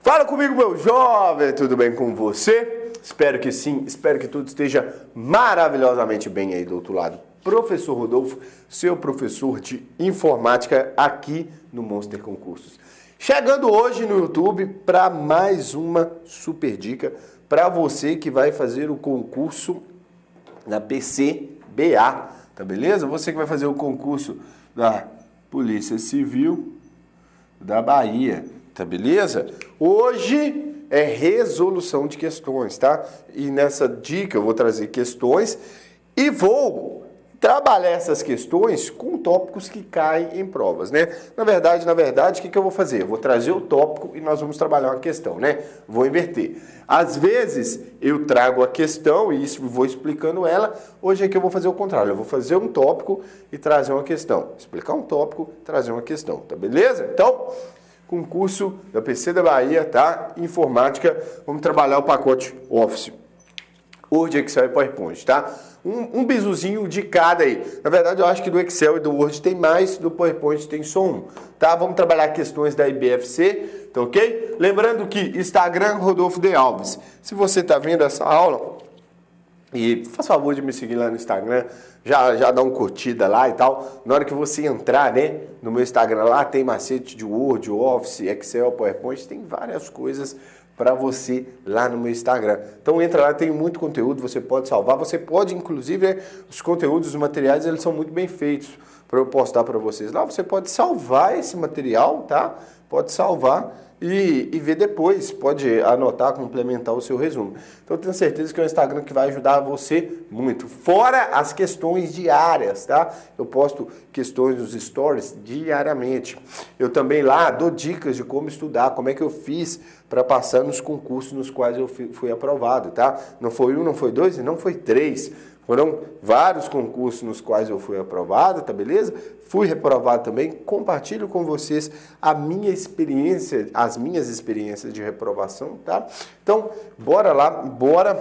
Fala comigo, meu jovem, tudo bem com você? Espero que sim, espero que tudo esteja maravilhosamente bem aí do outro lado. Professor Rodolfo, seu professor de informática aqui no Monster Concursos. Chegando hoje no YouTube para mais uma super dica para você que vai fazer o concurso da PCBA, tá beleza? Você que vai fazer o concurso da Polícia Civil da Bahia, tá beleza? Hoje é resolução de questões, tá? E nessa dica eu vou trazer questões e vou trabalhar essas questões com tópicos que caem em provas, né? Na verdade, o que eu vou fazer? Eu vou trazer o tópico e nós vamos trabalhar uma questão, né? Vou inverter. Às vezes eu trago a questão e isso vou explicando ela. Hoje aqui eu vou fazer o contrário. Eu vou fazer um tópico e trazer uma questão. Explicar um tópico, trazer uma questão, tá beleza? Então, concurso da PC da Bahia, tá? Informática, vamos trabalhar o pacote Office, Word, Excel e PowerPoint, tá? Um bizuzinho de cada aí. Na verdade, eu acho que do Excel e do Word tem mais, do PowerPoint tem só um, tá? Vamos trabalhar questões da IBFC, tá ok? Lembrando que Instagram, Rodolfo de Alves. Se você tá vendo essa aula, e faz favor de me seguir lá no Instagram, já dá uma curtida lá e tal. Na hora que você entrar, né, no meu Instagram lá, tem macete de Word, Office, Excel, PowerPoint, tem várias coisas para você lá no meu Instagram. Então entra lá, tem muito conteúdo, você pode salvar, você pode, inclusive, os conteúdos, os materiais, eles são muito bem feitos para eu postar para vocês. Lá você pode salvar esse material, tá? Pode salvar e ver depois, pode anotar, complementar o seu resumo. Então eu tenho certeza que é um Instagram que vai ajudar você muito. Fora as questões diárias, tá? Eu posto questões nos stories diariamente. Eu também lá dou dicas de como estudar, como é que eu fiz para passar nos concursos nos quais eu fui aprovado, tá? Não foi um, não foi dois e não foi três. Foram vários concursos nos quais eu fui aprovado, tá beleza? Fui reprovado também. Compartilho com vocês a minha experiência, as minhas experiências de reprovação, tá? Então, bora lá, bora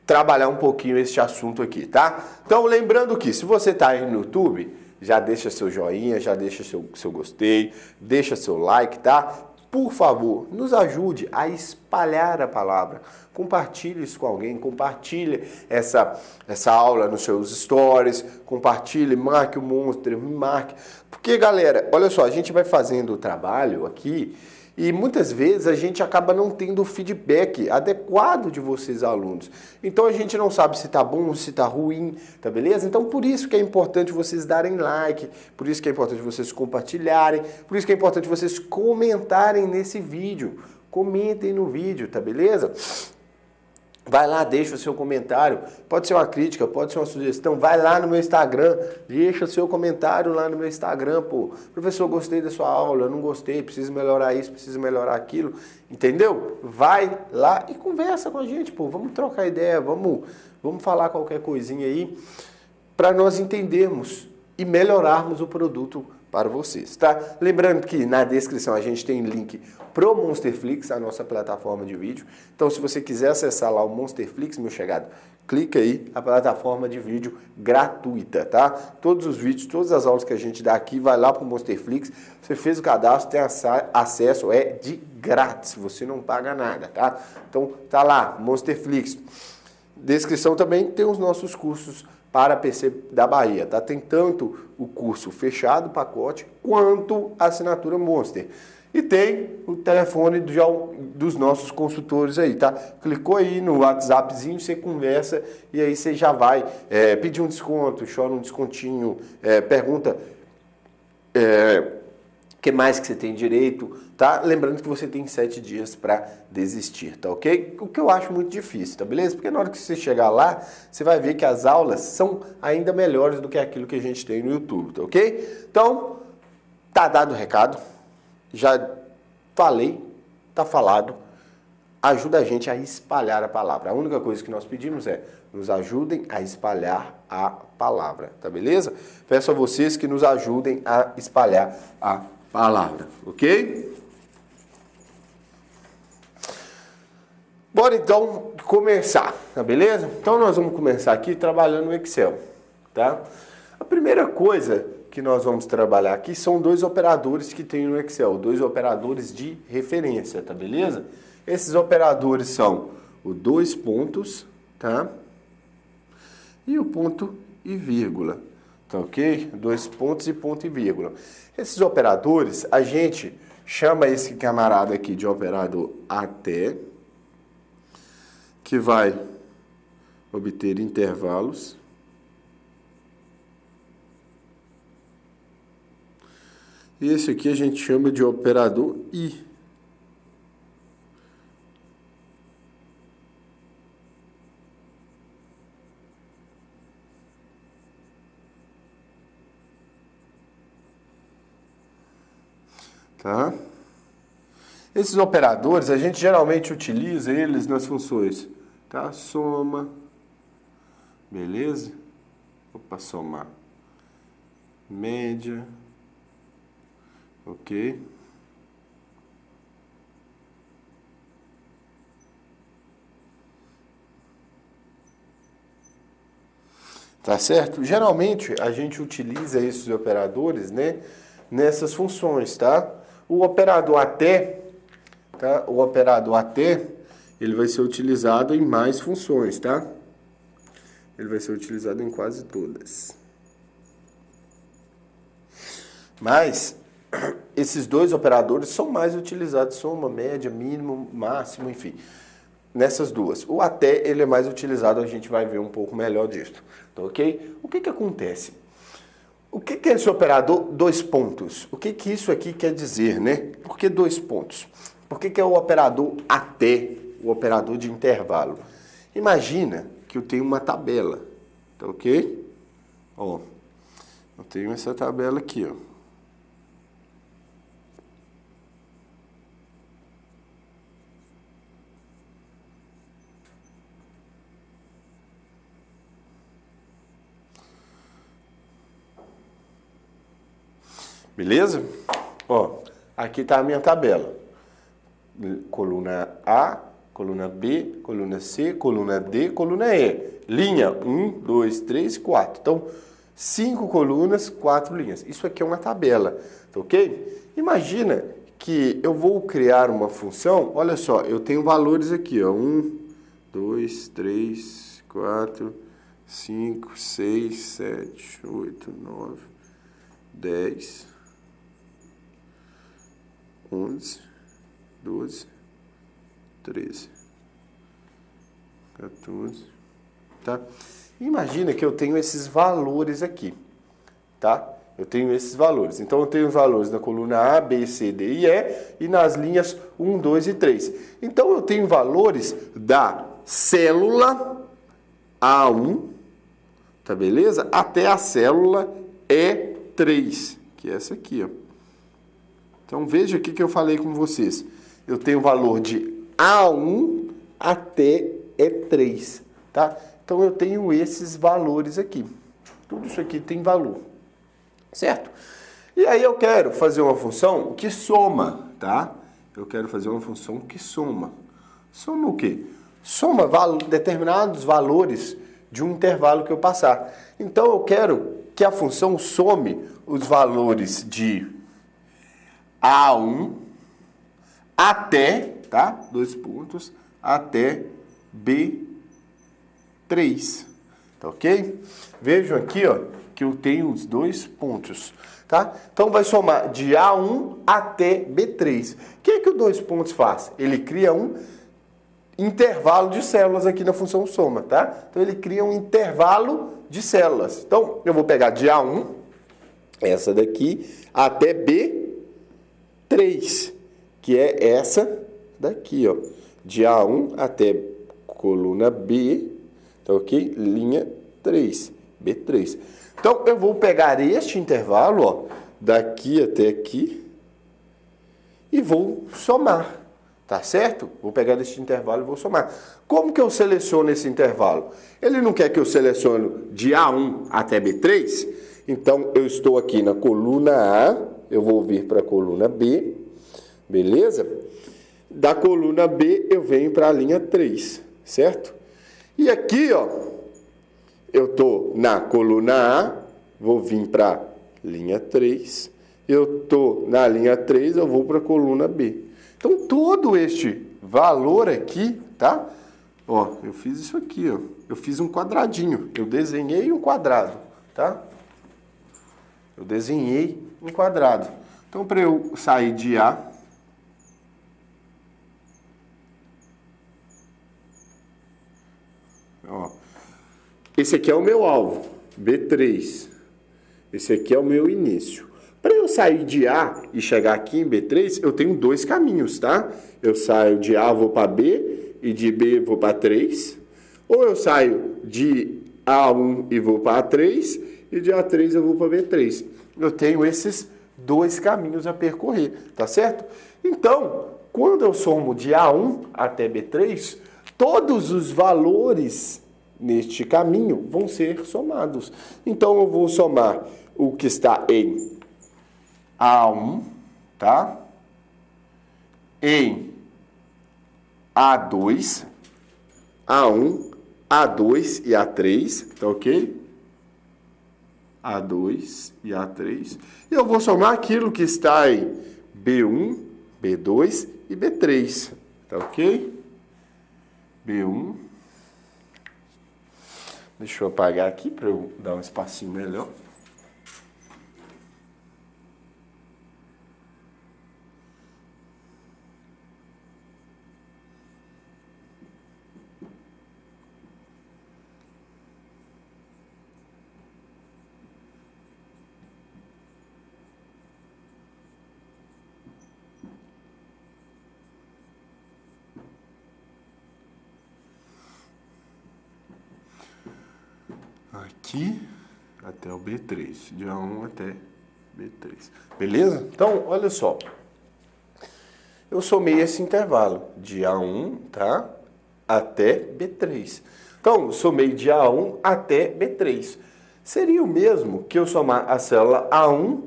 trabalhar um pouquinho este assunto aqui, tá? Então, lembrando que se você tá aí no YouTube, já deixa seu joinha, já deixa seu gostei, deixa seu like, tá? Por favor, nos ajude a espalhar a palavra. Compartilhe isso com alguém, compartilhe essa aula nos seus stories, compartilhe, marque o Monster, me marque. Porque, galera, olha só, a gente vai fazendo o trabalho aqui e muitas vezes a gente acaba não tendo o feedback adequado de vocês, alunos. Então a gente não sabe se tá bom, se tá ruim, tá beleza? Então por isso que é importante vocês darem like, por isso que é importante vocês compartilharem, por isso que é importante vocês comentarem nesse vídeo. Comentem no vídeo, tá beleza? Vai lá, deixa o seu comentário, pode ser uma crítica, pode ser uma sugestão, vai lá no meu Instagram, deixa o seu comentário lá no meu Instagram, pô. Professor, gostei da sua aula, não gostei, preciso melhorar isso, preciso melhorar aquilo, entendeu? Vai lá e conversa com a gente, pô, vamos trocar ideia, vamos falar qualquer coisinha aí, para nós entendermos e melhorarmos o produto para vocês, tá? Lembrando que na descrição a gente tem link pro Monsterflix, a nossa plataforma de vídeo. Então, se você quiser acessar lá o Monsterflix, meu chegado, clica aí, a plataforma de vídeo gratuita, tá? Todos os vídeos, todas as aulas que a gente dá aqui, vai lá pro Monsterflix. Você fez o cadastro, tem acesso, é de grátis, você não paga nada, tá? Então, tá lá, Monsterflix. Descrição também tem os nossos cursos para PC da Bahia, tá? Tem tanto o curso fechado, pacote, quanto a assinatura Monster. E tem o telefone dos nossos consultores aí, tá? Clicou aí no WhatsAppzinho, você conversa e aí você já vai pedir um desconto, chora um descontinho, pergunta o que mais que você tem direito, tá? Lembrando que você tem 7 dias para desistir, tá ok? O que eu acho muito difícil, tá beleza? Porque na hora que você chegar lá, você vai ver que as aulas são ainda melhores do que aquilo que a gente tem no YouTube, tá ok? Então, tá dado o recado, já falei, tá falado, ajuda a gente a espalhar a palavra. A única coisa que nós pedimos é, nos ajudem a espalhar a palavra, tá beleza? Peço a vocês que nos ajudem a espalhar a palavra, ok? Bora então começar, tá beleza? Então nós vamos começar aqui trabalhando no Excel, tá? A primeira coisa que nós vamos trabalhar aqui são dois operadores que tem no Excel, dois operadores de referência, tá beleza? Esses operadores são o dois pontos, tá? E o ponto e vírgula, tá ok? Dois pontos e ponto e vírgula. Esses operadores, a gente chama esse camarada aqui de operador até, que vai obter intervalos. E esse aqui a gente chama de operador I. Tá? Esses operadores, a gente geralmente utiliza eles nas funções, tá? Soma, beleza? Opa, somar. Média, ok? Tá certo? Geralmente a gente utiliza esses operadores, né, nessas funções, tá? O operador até, tá? O operador até, ele vai ser utilizado em mais funções, tá? Ele vai ser utilizado em quase todas. Mas esses dois operadores são mais utilizados, soma, média, mínimo, máximo, enfim. Nessas duas. O até, ele é mais utilizado, a gente vai ver um pouco melhor disso, tá ok? O que que acontece? O que que é esse operador dois pontos? O que que isso aqui quer dizer, né? Por que dois pontos? Por que que é o operador até, o operador de intervalo? Imagina que eu tenho uma tabela, tá ok? Ó, eu tenho essa tabela aqui, ó. Beleza? Ó, aqui está a minha tabela. Coluna A, coluna B, coluna C, coluna D, coluna E. Linha 1, 2, 3, 4. Então, 5 colunas, 4 linhas. Isso aqui é uma tabela, tá ok? Imagina que eu vou criar uma função, olha só, eu tenho valores aqui, ó. 1, 2, 3, 4, 5, 6, 7, 8, 9, 10... 11, 12, 13, 14, tá? Imagina que eu tenho esses valores aqui, tá? Eu tenho esses valores. Então, eu tenho os valores na coluna A, B, C, D e E e nas linhas 1, 2 e 3. Então, eu tenho valores da célula A1, tá beleza? Até a célula E3, que é essa aqui, ó. Então, veja aqui que eu falei com vocês. Eu tenho o valor de A1 até E3, tá? Então, eu tenho esses valores aqui. Tudo isso aqui tem valor, certo? E aí, eu quero fazer uma função que soma, tá? Eu quero fazer uma função que soma. Soma o quê? Soma determinados valores de um intervalo que eu passar. Então, eu quero que a função some os valores de A1 até, tá? Dois pontos, até B3, tá ok? Vejam aqui, ó, que eu tenho os dois pontos, tá? Então, vai somar de A1 até B3. O que é que o dois pontos faz? Ele cria um intervalo de células aqui na função soma, tá? Então, ele cria um intervalo de células. Então, eu vou pegar de A1, essa daqui, até B3, que é essa daqui, ó, de A1 até coluna B, tá ok? Linha 3, B3. Então, eu vou pegar este intervalo, ó, daqui até aqui, e vou somar, tá certo? Vou pegar este intervalo e vou somar. Como que eu seleciono esse intervalo? Ele não quer que eu selecione de A1 até B3? Então, eu estou aqui na coluna A, eu vou vir para a coluna B, beleza? Da coluna B, eu venho para a linha 3, certo? E aqui, ó, eu estou na coluna A, vou vir para linha 3. Eu estou na linha 3, eu vou para a coluna B. Então, todo este valor aqui, tá? Ó, eu fiz isso aqui, ó. Eu fiz um quadradinho. Eu desenhei um quadrado, tá? Eu desenhei um quadrado. Então, para eu sair de A, ó, esse aqui é o meu alvo, B3. Esse aqui é o meu início. Para eu sair de A e chegar aqui em B3, eu tenho dois caminhos, tá? Eu saio de A, vou para B, e de B vou para 3. Ou eu saio de A1 e vou para A3, e de A3 eu vou para B3. Eu tenho esses dois caminhos a percorrer, tá certo? Então, quando eu somo de A1 até B3, todos os valores neste caminho vão ser somados. Então, eu vou somar o que está em A1, tá? Em A2, A1, A2 e A3, tá ok? A2 e A3. E eu vou somar aquilo que está em B1, B2 e B3, tá ok? B1. Deixa eu apagar aqui para eu dar um espacinho melhor. Aqui até o B3, de A1 até B3. Beleza? Então, olha só. Eu somei esse intervalo de A1, tá? Até B3. Então, eu somei de A1 até B3. Seria o mesmo que eu somar a célula A1,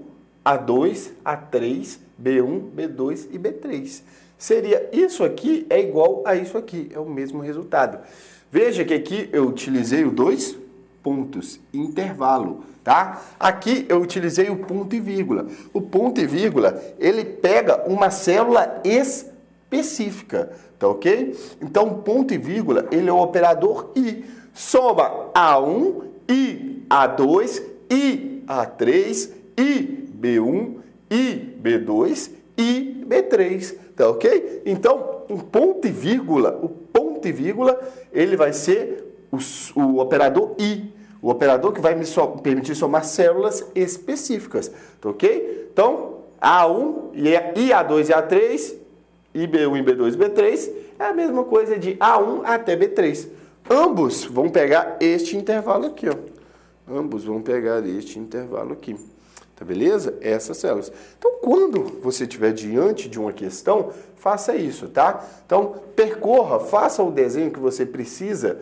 A2, A3, B1, B2 e B3. Seria isso aqui é igual a isso aqui, é o mesmo resultado. Veja que aqui eu utilizei o dois pontos, intervalo, tá? Aqui eu utilizei o ponto e vírgula. O ponto e vírgula, ele pega uma célula específica, tá ok? Então, ponto e vírgula, ele é o operador I. Soma A1, I, A2, I, A3, I, B1, I, B2, I, B3, tá ok? Então, o ponto e vírgula, ele vai ser o operador I. O operador que vai me permitir somar células específicas, tá ok? Então, A1, I, A2 e A3, IB1, IB2 e B3, é a mesma coisa de A1 até B3. Ambos vão pegar este intervalo aqui, ó. Ambos vão pegar este intervalo aqui. Tá beleza? Essas células. Então, quando você estiver diante de uma questão, faça isso, tá? Então, percorra, faça o desenho que você precisa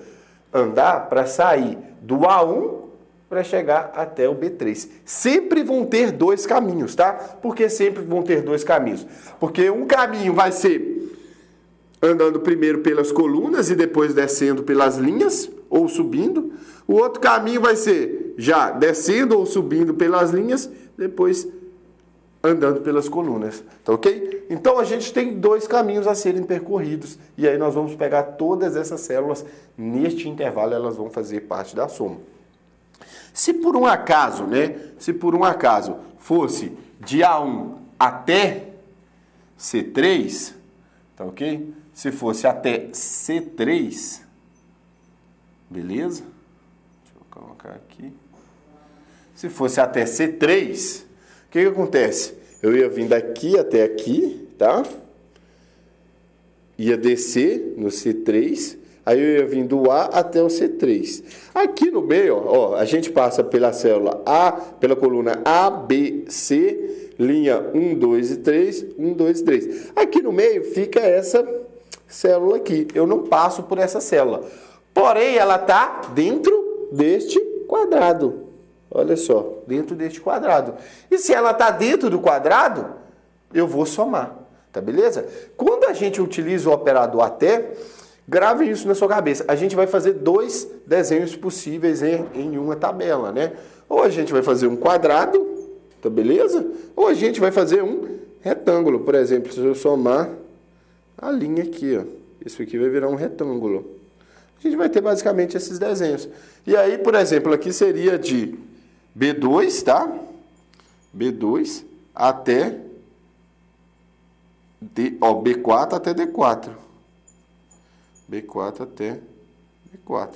andar para sair do A1 para chegar até o B3. Sempre vão ter dois caminhos, tá? Por que sempre vão ter dois caminhos? Porque um caminho vai ser andando primeiro pelas colunas e depois descendo pelas linhas ou subindo. O outro caminho vai ser já descendo ou subindo pelas linhas, depois andando pelas colunas, tá ok? Então, a gente tem dois caminhos a serem percorridos, e aí nós vamos pegar todas essas células neste intervalo, elas vão fazer parte da soma. Se por um acaso, né, fosse de A1 até C3, tá ok? Se fosse até C3, beleza? Deixa eu colocar aqui. Se fosse até C3, o que acontece? Eu ia vir daqui até aqui, tá? Ia descer no C3, aí eu ia vir do A até o C3. Aqui no meio, ó, a gente passa pela célula A, pela coluna A, B, C, linha 1, 2 e 3, 1, 2 e 3. Aqui no meio fica essa célula aqui. Eu não passo por essa célula. Porém, ela está dentro deste quadrado. Olha só, dentro deste quadrado. E se ela está dentro do quadrado, eu vou somar, tá beleza? Quando a gente utiliza o operador até, grave isso na sua cabeça. A gente vai fazer dois desenhos possíveis em uma tabela, né? Ou a gente vai fazer um quadrado, tá beleza? Ou a gente vai fazer um retângulo, por exemplo, se eu somar a linha aqui, ó, isso aqui vai virar um retângulo. A gente vai ter basicamente esses desenhos. E aí, por exemplo, aqui seria de B2, tá? B2 até B4 até D4. B4 até B4.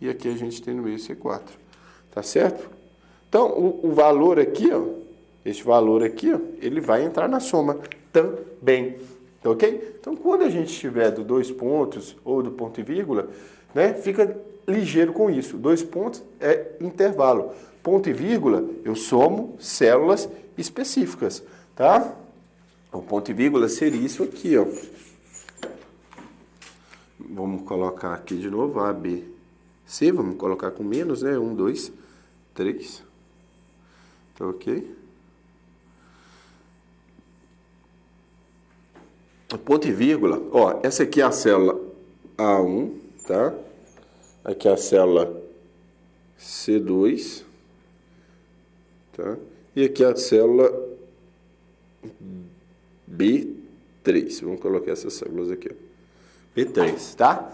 E aqui a gente tem no meio C4. Tá certo? Então, o valor aqui, ó, este valor aqui, ó, ele vai entrar na soma também. Tá ok? Então, quando a gente tiver do 2 pontos ou do ponto e vírgula, né, fica ligeiro com isso. 2 pontos é intervalo. Ponto e vírgula, eu somo células específicas, tá? O ponto e vírgula seria isso aqui, ó. Vamos colocar aqui de novo A, B, C. Vamos colocar com menos, né? 1, 2, 3. Tá ok? O ponto e vírgula, ó, essa aqui é a célula A1, tá? Aqui é a célula C2, tá? E aqui é a célula B3. Vamos colocar essas células aqui, ó. B3, tá?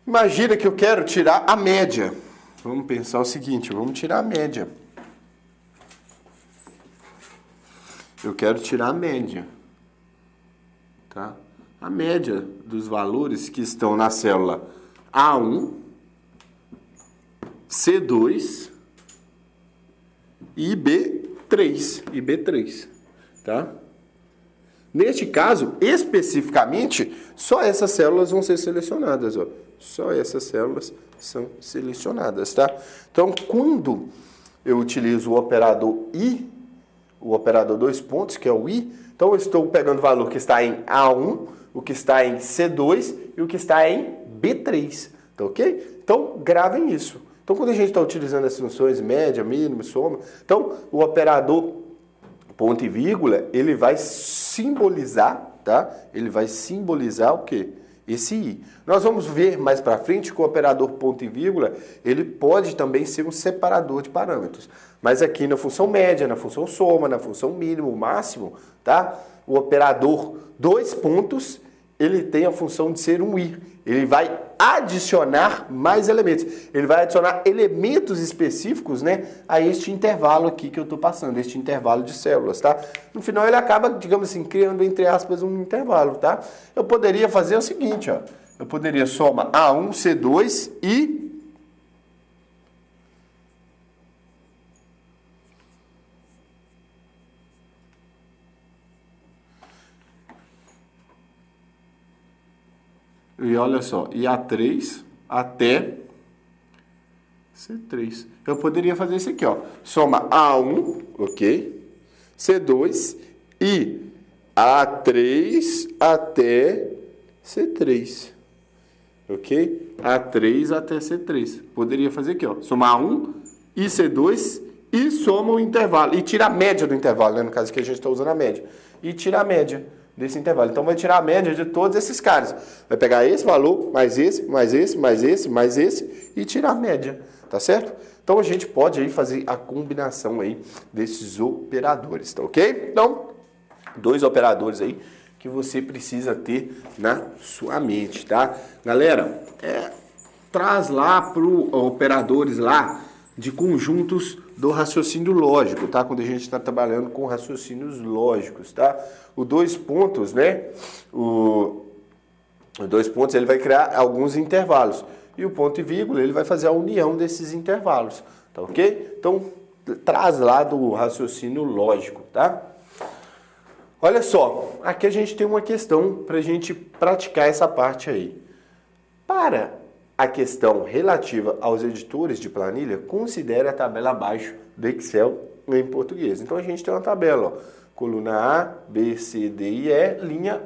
Imagina que eu quero tirar a média. Vamos pensar o seguinte, vamos tirar a média. Eu quero tirar a média, tá? A média dos valores que estão na célula A1, C2 e B3, tá? Neste caso, especificamente, só essas células vão ser selecionadas, ó. Só essas células são selecionadas, tá? Então, quando eu utilizo o operador I, o operador 2 pontos, que é o I, então eu estou pegando o valor que está em A1, o que está em C2 e o que está em B3, tá ok? Então, gravem isso. Então, quando a gente está utilizando as funções média, mínimo, soma, então, o operador ponto e vírgula, ele vai simbolizar, tá? Ele vai simbolizar o quê? Esse I. Nós vamos ver mais para frente que o operador ponto e vírgula, ele pode também ser um separador de parâmetros. Mas aqui na função média, na função soma, na função mínimo, máximo, tá? O operador 2 pontos, ele tem a função de ser um I. Ele vai adicionar mais elementos. Ele vai adicionar elementos específicos, né, a este intervalo aqui que eu estou passando, este intervalo de células, tá? No final ele acaba, digamos assim, criando, entre aspas, um intervalo, tá? Eu poderia fazer o seguinte, ó. Eu poderia somar A1, C2 e olha só, e A3 até C3. Eu poderia fazer isso aqui, ó. Soma A1, ok? C2 e A3 até C3. Ok? A3 até C3. Poderia fazer aqui, ó. Somar A1 e C2 e soma o intervalo. E tira a média do intervalo, né? No caso que a gente está usando a média. E tira a média desse intervalo. Então, vai tirar a média de todos esses caras. Vai pegar esse valor, mais esse, mais esse, mais esse, mais esse e tirar a média, tá certo? Então, a gente pode aí fazer a combinação aí desses operadores, tá ok? Então, 2 operadores aí que você precisa ter na sua mente, tá? Galera, traz lá para operadores lá de conjuntos do raciocínio lógico, tá? Quando a gente está trabalhando com raciocínios lógicos, tá? O 2 pontos, né? O 2 pontos ele vai criar alguns intervalos. E o ponto e vírgula ele vai fazer a união desses intervalos, tá ok? Então, traz lá do raciocínio lógico, tá? Olha só, aqui a gente tem uma questão para a gente praticar essa parte aí. Para a questão relativa aos editores de planilha, considere a tabela abaixo do Excel em português. Então, a gente tem uma tabela, ó, coluna A, B, C, D e E, linha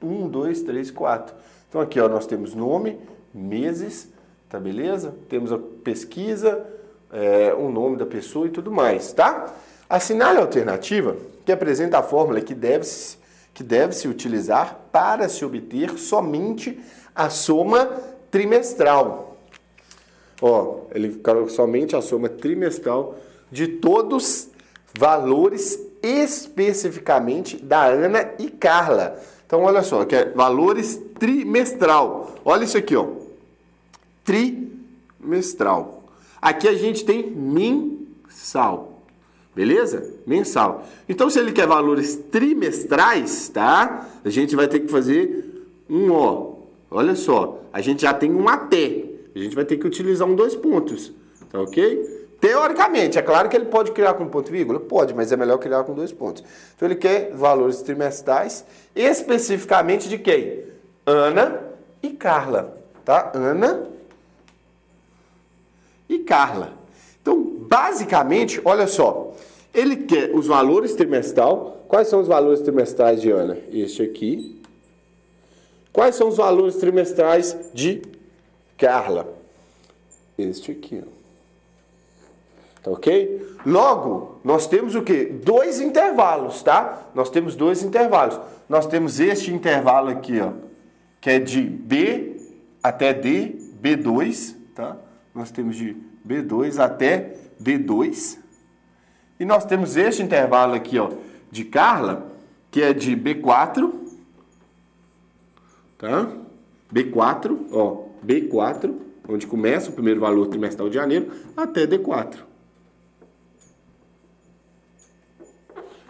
1, 2, 3, 4. Então, aqui ó, nós temos nome, meses, tá beleza? Temos a pesquisa, o nome da pessoa e tudo mais, tá? Assinale a alternativa que apresenta a fórmula que deve-se utilizar para se obter somente a soma trimestral. Ó, ele coloca somente a soma trimestral de todos valores especificamente da Ana e Carla. Então, olha só, que é valores trimestral. Olha isso aqui, ó. Trimestral. Aqui a gente tem mensal. Beleza? Mensal. Então, se ele quer valores trimestrais, tá? A gente vai ter que fazer um ó. Olha só, a gente já tem um até. A gente vai ter que utilizar um 2 pontos. Tá ok? Teoricamente, é claro que ele pode criar com ponto e vírgula? Pode, mas é melhor criar com 2 pontos. Então, ele quer valores trimestrais, especificamente de quem? Ana e Carla. Tá? Ana e Carla. Então, basicamente, olha só. Ele quer os valores trimestral. Quais são os valores trimestrais de Ana? Este aqui. Quais são os valores trimestrais de Carla? Este aqui, ó. Tá ok? Logo, nós temos o quê? 2 intervalos, tá? Nós temos 2 intervalos. Nós temos este intervalo aqui, ó, que é de B até D, B2, tá? Nós temos de B2 até D2. E nós temos este intervalo aqui, ó, de Carla, que é de B4, tá? B4, ó, B4, onde começa o primeiro valor trimestral de janeiro, até D4.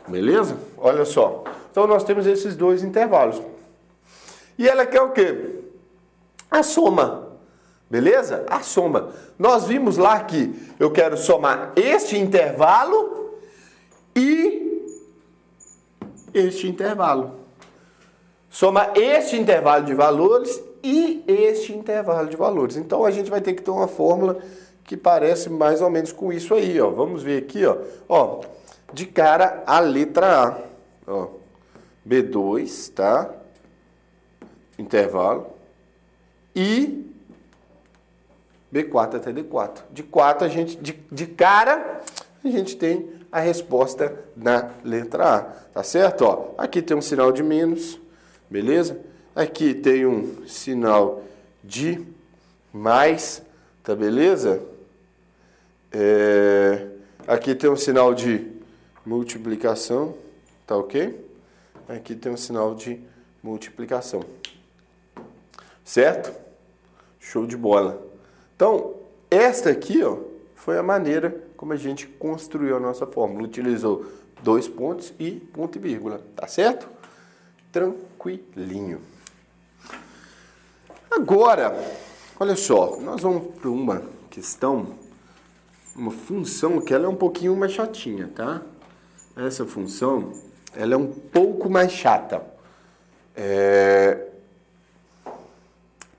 Beleza? Olha só. Então, nós temos esses 2 intervalos. E ela quer o quê? A soma. Beleza? A soma. Nós vimos lá que eu quero somar este intervalo e este intervalo. Soma este intervalo de valores e este intervalo de valores. Então, a gente vai ter que ter uma fórmula que parece mais ou menos com isso aí, ó. Vamos ver aqui, ó. Ó, de cara a letra A. Ó, B2, tá? Intervalo. E B4 até D4. De 4 a gente, de cara, a gente tem a resposta na letra A. Tá certo? Ó, aqui tem um sinal de menos, beleza? Aqui tem um sinal de mais, tá beleza? Aqui tem um sinal de multiplicação, tá ok? Aqui tem um sinal de multiplicação. Certo? Show de bola. Então, esta aqui, ó, foi a maneira como a gente construiu a nossa fórmula. Utilizou 2 pontos e ponto e vírgula, tá certo? Tranquilinho. Agora, olha só, nós vamos para uma questão, uma função que ela é um pouquinho mais chatinha, tá? Essa função, ela é um pouco mais chata.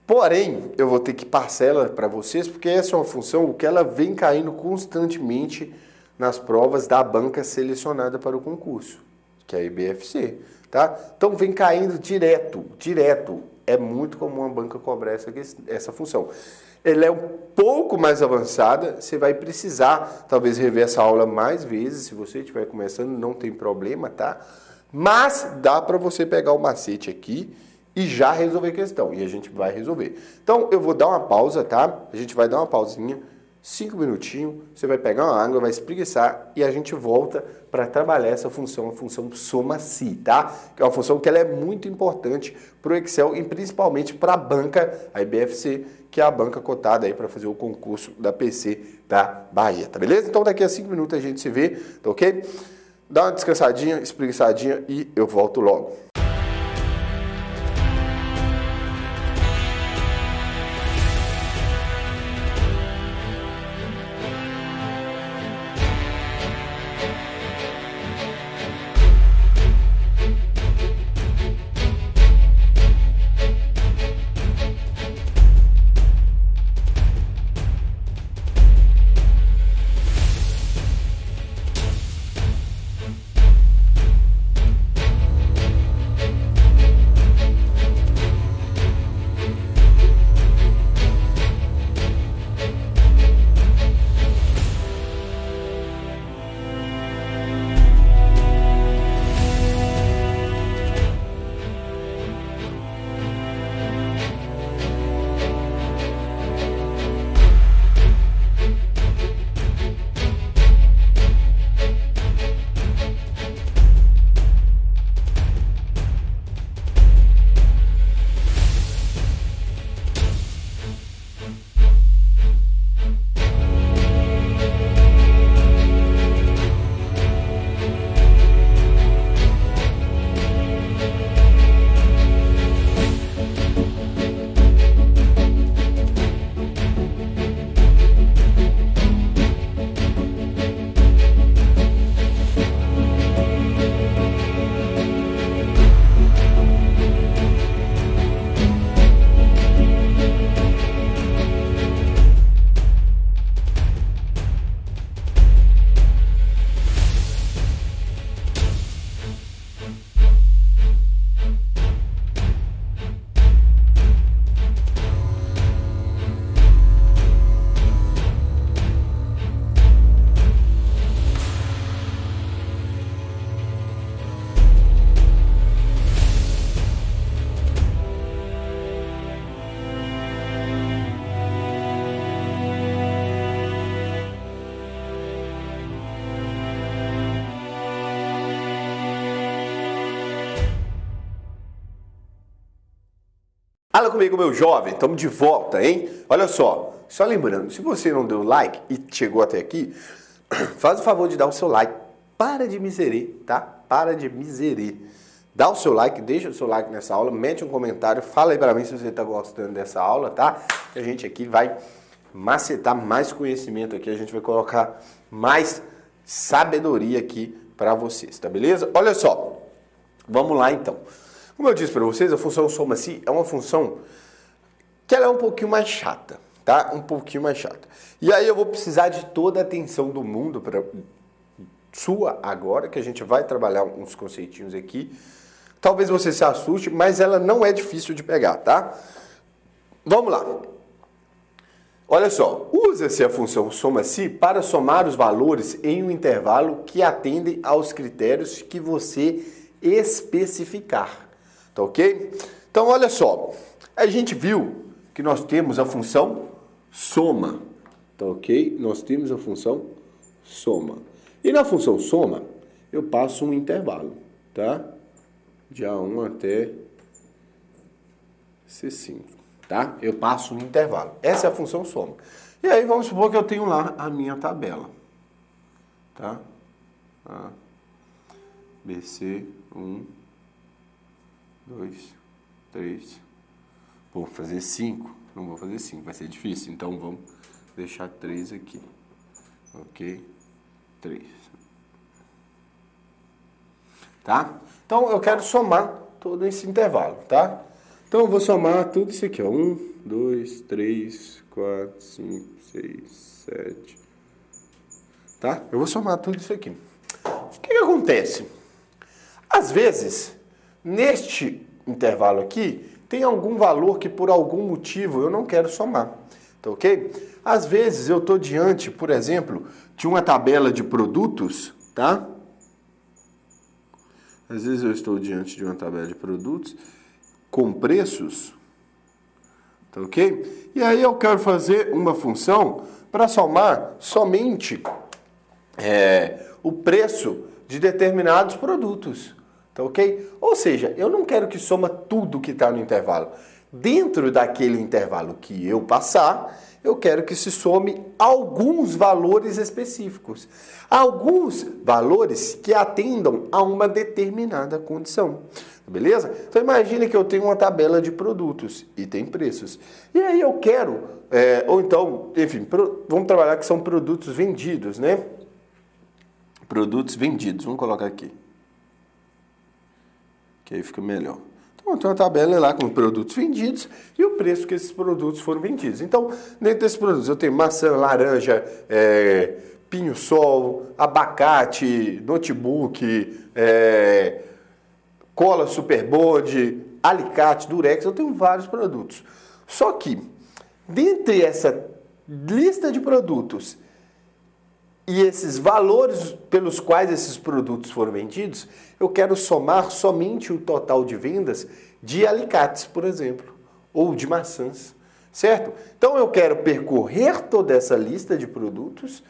Porém, eu vou ter que passar ela para vocês, porque essa é uma função que ela vem caindo constantemente nas provas da banca selecionada para o concurso, que é a IBFC, tá? Então, vem caindo direto. É muito comum a banca cobrar essa função. Ela é um pouco mais avançada, você vai precisar, talvez, rever essa aula mais vezes, se você estiver começando, não tem problema, tá? Mas dá para você pegar o macete aqui e já resolver a questão, e a gente vai resolver. Então, eu vou dar uma pausa, tá? A gente vai dar uma pausinha, 5 minutinhos, você vai pegar uma água, vai espreguiçar e a gente volta para trabalhar essa função, a função soma-se, tá? Que é uma função que ela é muito importante para o Excel e principalmente para a banca, a IBFC, que é a banca cotada aí para fazer o concurso da PC da Bahia, tá beleza? Então daqui a 5 minutos a gente se vê, tá ok? Dá uma descansadinha, espreguiçadinha e eu volto logo. Fala comigo, meu jovem, estamos de volta, hein? Olha só lembrando, se você não deu like e chegou até aqui, faz o favor de dar o seu like. Para de miserê, tá? Para de miserê. Dá o seu like, deixa o seu like nessa aula, mete um comentário, fala aí pra mim se você tá gostando dessa aula, tá? A gente aqui vai macetar mais conhecimento aqui, a gente vai colocar mais sabedoria aqui pra vocês, tá beleza? Olha só, vamos lá então. Como eu disse para vocês, a função soma-se é uma função que ela é um pouquinho mais chata, tá? Um pouquinho mais chata. E aí eu vou precisar de toda a atenção do mundo para sua agora, que a gente vai trabalhar uns conceitinhos aqui. Talvez você se assuste, mas ela não é difícil de pegar, tá? Vamos lá. Olha só, usa-se a função soma-se para somar os valores em um intervalo que atendem aos critérios que você especificar. Tá ok? Então, olha só. A gente viu que nós temos a função soma. Tá ok? Nós temos a função soma. E na função soma, eu passo um intervalo, tá? De A1 até C5, tá? Eu passo um intervalo. Essa é a função soma. E aí, vamos supor que eu tenho lá a minha tabela, tá? A, B, C, 1... 2, 3, vou fazer 5, não vou fazer 5, vai ser difícil, então vamos deixar 3 aqui, ok, 3, tá? Então eu quero somar todo esse intervalo, tá? Então eu vou somar tudo isso aqui, ó, 1, 2, 3, 4, 5, 6, 7, tá? Eu vou somar tudo isso aqui. O que acontece? Às vezes, neste intervalo aqui, tem algum valor que por algum motivo eu não quero somar, tá ok? Às vezes eu estou diante, por exemplo, de uma tabela de produtos, tá? Às vezes eu estou diante de uma tabela de produtos com preços, tá ok? E aí eu quero fazer uma função para somar somente o preço de determinados produtos. Tá ok? Ou seja, eu não quero que soma tudo que está no intervalo. Dentro daquele intervalo que eu passar, eu quero que se some alguns valores específicos. Alguns valores que atendam a uma determinada condição. Beleza? Então imagine que eu tenho uma tabela de produtos e tem preços. E aí eu quero, ou então, enfim, vamos trabalhar que são produtos vendidos, né? Produtos vendidos, vamos colocar aqui. Que aí fica melhor. Então, tem uma tabela lá com produtos vendidos e o preço que esses produtos foram vendidos. Então, dentro desses produtos, eu tenho maçã, laranja, pinho-sol, abacate, notebook, cola Superbond, alicate, durex, eu tenho vários produtos. Só que, dentre essa lista de produtos e esses valores pelos quais esses produtos foram vendidos, eu quero somar somente o total de vendas de alicates, por exemplo, ou de maçãs, certo? Então eu quero percorrer toda essa lista de produtos,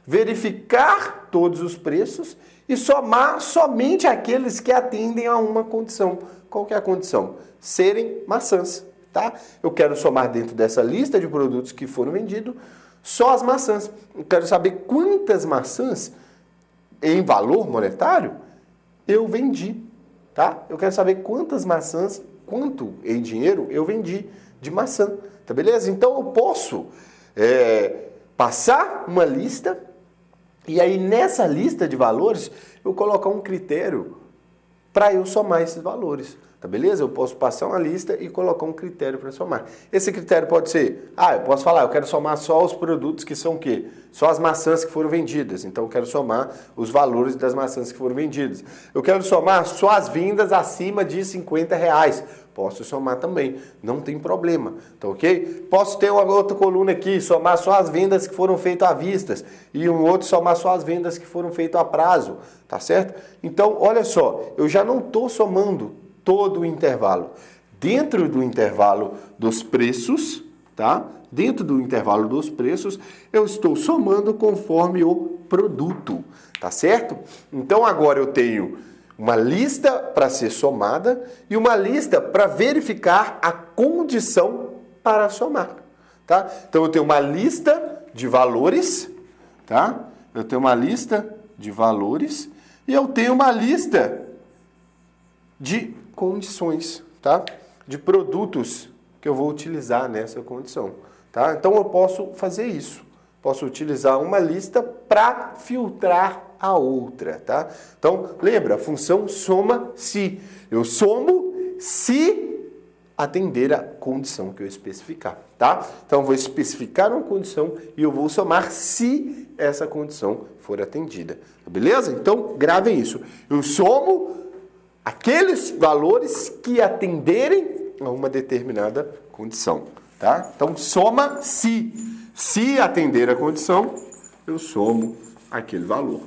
verificar todos os preços e somar somente aqueles que atendem a uma condição. Qual que é a condição? Serem maçãs, tá? Eu quero somar dentro dessa lista de produtos que foram vendidos só as maçãs. Eu quero saber quantas maçãs em valor monetário eu vendi, tá? Eu quero saber quantas maçãs, quanto em dinheiro eu vendi de maçã, tá beleza? Então eu posso passar uma lista e aí nessa lista de valores eu colocar um critério para eu somar esses valores. Tá beleza? Eu posso passar uma lista e colocar um critério para somar. Esse critério pode ser, eu posso falar, eu quero somar só os produtos que são o quê? Só as maçãs que foram vendidas. Então eu quero somar os valores das maçãs que foram vendidas. Eu quero somar só as vendas acima de R$50. Posso somar também, não tem problema, tá ok? Posso ter uma outra coluna aqui, somar só as vendas que foram feitas à vista e um outro somar só as vendas que foram feitas a prazo, tá certo? Então, olha só, eu já não estou somando todo o intervalo. Dentro do intervalo dos preços, tá? Dentro do intervalo dos preços, eu estou somando conforme o produto, tá certo? Então agora eu tenho uma lista para ser somada e uma lista para verificar a condição para somar, tá? Então eu tenho uma lista de valores, tá? Eu tenho uma lista de valores e eu tenho uma lista de condições, tá? De produtos que eu vou utilizar nessa condição, tá? Então eu posso fazer isso. Posso utilizar uma lista para filtrar a outra, tá? Então, lembra, a função soma-se. Eu somo se atender a condição que eu especificar, tá? Então, eu vou especificar uma condição e eu vou somar se essa condição for atendida, beleza? Então, gravem isso. Eu somo aqueles valores que atenderem a uma determinada condição, tá? Então, soma-se. Se atender a condição, eu somo aquele valor,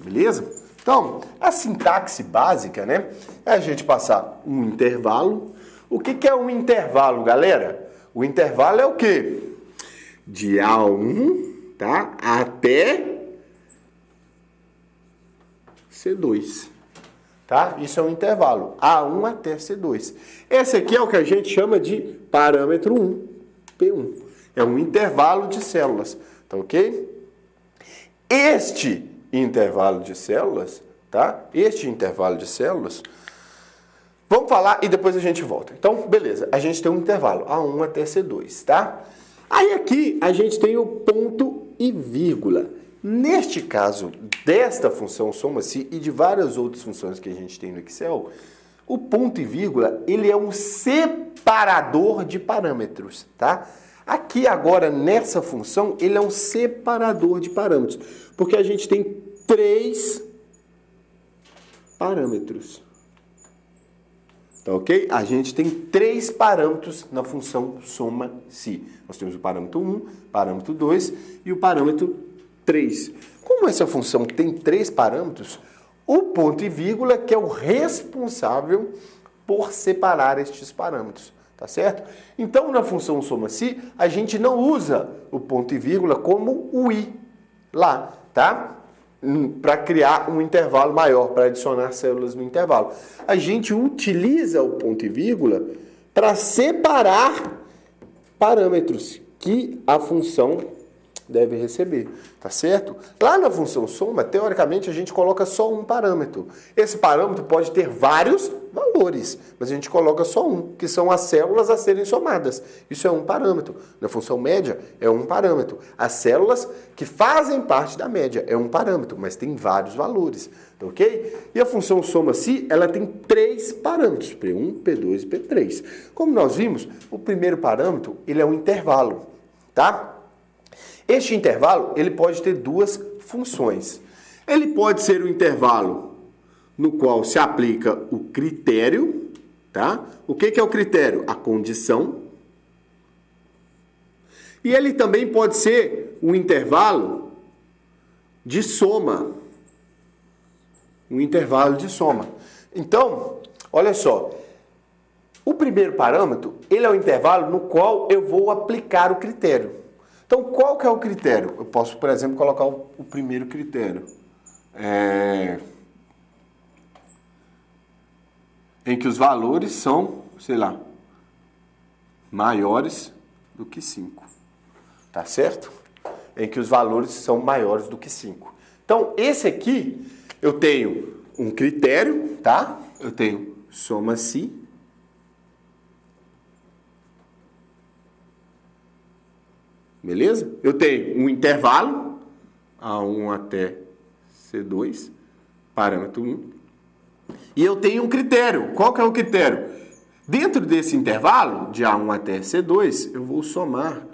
beleza? Então, a sintaxe básica, né, é a gente passar um intervalo. O que é um intervalo, galera? O intervalo é o quê? De A1, tá, até C2, tá? Isso é um intervalo, A1 até C2. Esse aqui é o que a gente chama de parâmetro 1, P1. É um intervalo de células, tá ok? Este intervalo de células, tá? Este intervalo de células, vamos falar e depois a gente volta. Então, beleza, a gente tem um intervalo, A1 até C2, tá? Aí aqui a gente tem o ponto e vírgula. Neste caso, desta função soma-se e de várias outras funções que a gente tem no Excel, o ponto e vírgula, ele é um separador de parâmetros, tá? Aqui agora, nessa função, ele é um separador de parâmetros, porque a gente tem 3 parâmetros, tá ok? A gente tem 3 parâmetros na função soma-se. Nós temos o parâmetro 1, parâmetro 2 e o parâmetro 3. Como essa função tem 3 parâmetros, o ponto e vírgula que é o responsável por separar estes parâmetros. Tá certo? Então, na função soma-se, a gente não usa o ponto e vírgula como o i lá, tá? Para criar um intervalo maior, para adicionar células no intervalo. A gente utiliza o ponto e vírgula para separar parâmetros que a função deve receber, tá certo? Lá na função soma, teoricamente, a gente coloca só um parâmetro. Esse parâmetro pode ter vários valores, mas a gente coloca só um, que são as células a serem somadas. Isso é um parâmetro. Na função média, é um parâmetro. As células que fazem parte da média é um parâmetro, mas tem vários valores, tá ok? E a função soma-se, ela tem 3 parâmetros, P1, P2 e P3. Como nós vimos, o primeiro parâmetro, ele é um intervalo, tá? Este intervalo, ele pode ter 2 funções. Ele pode ser um intervalo no qual se aplica o critério, tá? O que é o critério? A condição. E ele também pode ser um intervalo de soma. Um intervalo de soma. Então, olha só. O primeiro parâmetro, ele é o intervalo no qual eu vou aplicar o critério. Então, qual que é o critério? Eu posso, por exemplo, colocar o primeiro critério. Em que os valores são, sei lá, maiores do que 5. Tá certo? Em que os valores são maiores do que 5. Então, esse aqui, eu tenho um critério, tá? Eu tenho soma-se. Beleza? Eu tenho um intervalo, A1 até C2, parâmetro 1. E eu tenho um critério. Qual que é o critério? Dentro desse intervalo, de A1 até C2, eu vou somar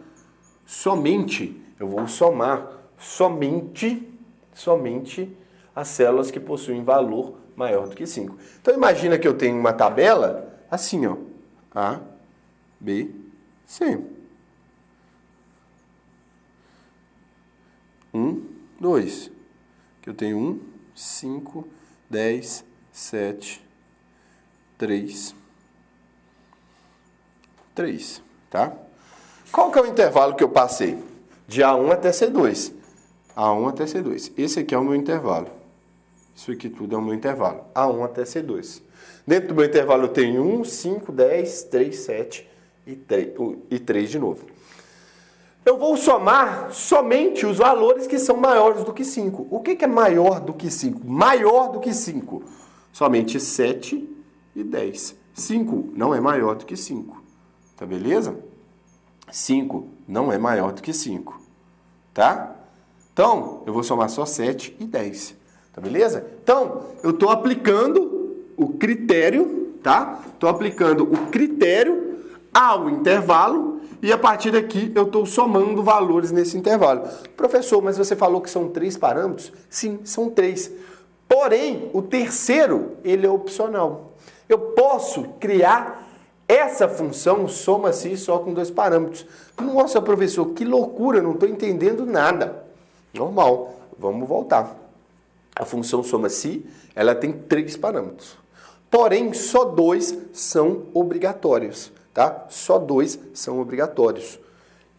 somente as células que possuem valor maior do que 5. Então, imagina que eu tenho uma tabela assim, ó. A, B, C. 1, 2. Que eu tenho 1, 5, 10, 7, 3. 3, tá? Qual que é o intervalo que eu passei? De A1 até C2. A1 até C2. Esse aqui é o meu intervalo. Isso aqui tudo é o meu intervalo, A1 até C2. Dentro do meu intervalo eu tenho 1, 5, 10, 3, 7 e 3 de novo. Eu vou somar somente os valores que são maiores do que 5. O que é maior do que 5? Maior do que 5. Somente 7 e 10. 5 não é maior do que 5. Tá beleza? 5 não é maior do que 5. Tá? Então, eu vou somar só 7 e 10. Tá beleza? Então, eu estou aplicando o critério, tá? Estou aplicando o critério ao intervalo e a partir daqui eu estou somando valores nesse intervalo. Professor, mas você falou que são 3 parâmetros? Sim, são 3. Porém, o terceiro, ele é opcional. Eu posso criar essa função soma-se só com 2 parâmetros. Nossa, professor, que loucura, não estou entendendo nada. Normal, vamos voltar. A função soma-se, ela tem 3 parâmetros. Porém, só 2 são obrigatórios, tá? Só 2 são obrigatórios.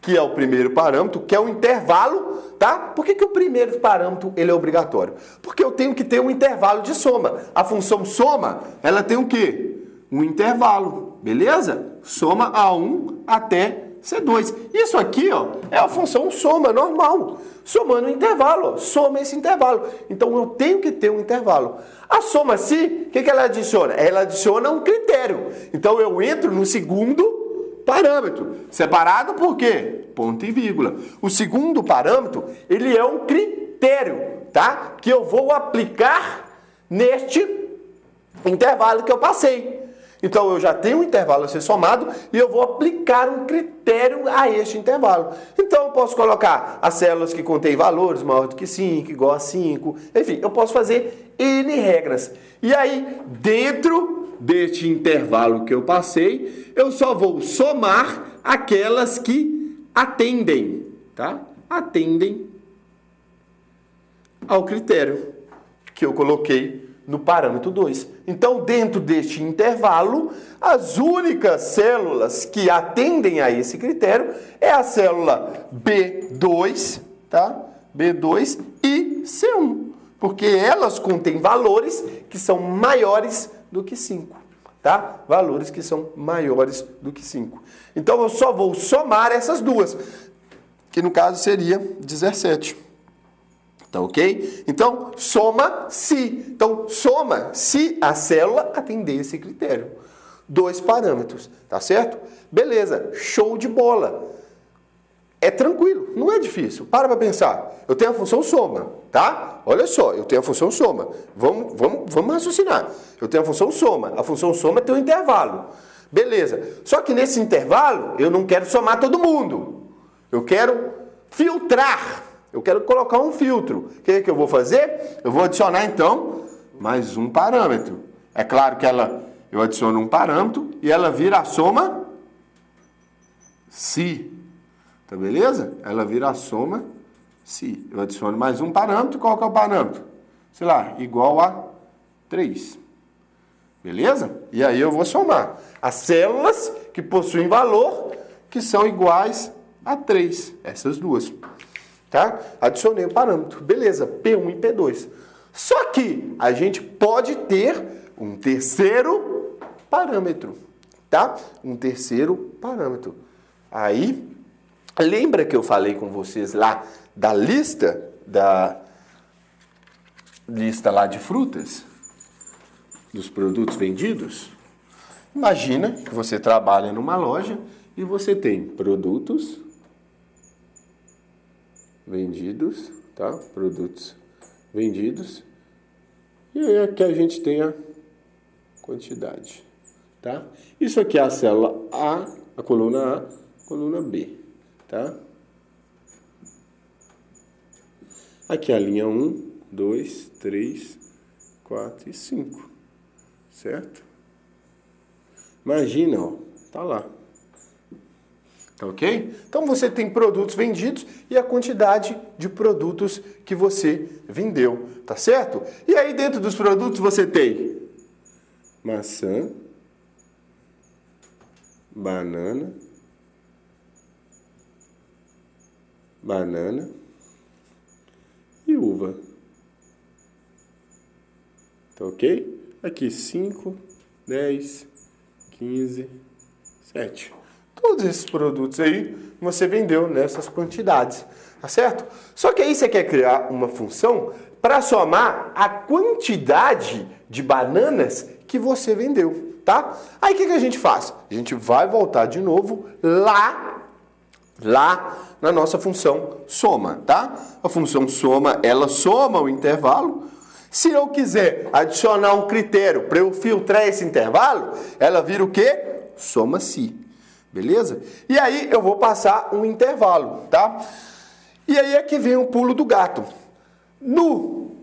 Que é o primeiro parâmetro, que é o intervalo, tá? Por que o primeiro parâmetro ele é obrigatório? Porque eu tenho que ter um intervalo de soma. A função soma, ela tem o quê? Um intervalo, beleza? Soma A1 até C2. Isso aqui, ó, é a função soma normal. Somando o intervalo, ó, soma esse intervalo. Então, eu tenho que ter um intervalo. A soma-se, o que ela adiciona? Ela adiciona um critério. Então, eu entro no segundo parâmetro. Separado por quê? Ponto e vírgula. O segundo parâmetro, ele é um critério, tá? Que eu vou aplicar neste intervalo que eu passei. Então, eu já tenho um intervalo a ser somado e eu vou aplicar um critério a este intervalo. Então, eu posso colocar as células que contêm valores maior do que 5, igual a 5. Enfim, eu posso fazer N regras. E aí, dentro deste intervalo que eu passei, eu só vou somar aquelas que atendem, tá? Atendem ao critério que eu coloquei no parâmetro 2. Então, dentro deste intervalo, as únicas células que atendem a esse critério é a célula B2, tá? B2 e C1, porque elas contêm valores que são maiores do que 5, tá? Valores que são maiores do que 5. Então, eu só vou somar essas duas, que no caso seria 17. Tá ok? Então, soma-se. Então, soma se a célula atender esse critério. 2 parâmetros, tá certo? Beleza, show de bola. É tranquilo, não é difícil. Para pensar. Eu tenho a função soma, tá? Olha só, eu tenho a função soma. Vamos raciocinar. Eu tenho a função soma. A função soma tem um intervalo. Beleza. Só que nesse intervalo, eu não quero somar todo mundo. Eu quero filtrar. Eu quero colocar um filtro. O que é que eu vou fazer? Eu vou adicionar, então, mais um parâmetro. É claro que eu adiciono um parâmetro e ela vira a soma se. Tá beleza? Ela vira a soma se. Eu adiciono mais um parâmetro. Qual que é o parâmetro? Sei lá, igual a 3. Beleza? E aí eu vou somar as células que possuem valor que são iguais a 3. Essas duas. Tá? Adicionei o parâmetro. Beleza, P1 e P2. Só que a gente pode ter um terceiro parâmetro, tá? Um terceiro parâmetro. Aí, lembra que eu falei com vocês lá da lista lá de frutas? Dos produtos vendidos? Imagina que você trabalha numa loja e você tem produtos vendidos, tá? Produtos vendidos. E aí aqui a gente tem a quantidade, tá? Isso aqui é a célula A, a coluna B, tá? Aqui é a linha 1, 2, 3, 4 e 5, certo? Imagina, ó, tá lá. Tá ok? Então você tem produtos vendidos e a quantidade de produtos que você vendeu, tá certo? E aí dentro dos produtos você tem maçã, banana e uva. Tá ok? Aqui 5, 10, 15, 7. Todos esses produtos aí você vendeu nessas quantidades, tá certo? Só que aí você quer criar uma função para somar a quantidade de bananas que você vendeu, tá? Aí o que a gente faz? A gente vai voltar de novo lá na nossa função soma, tá? A função soma, ela soma o intervalo. Se eu quiser adicionar um critério para eu filtrar esse intervalo, ela vira o quê? Soma-se. Beleza? E aí eu vou passar um intervalo, tá? E aí é que vem o pulo do gato. No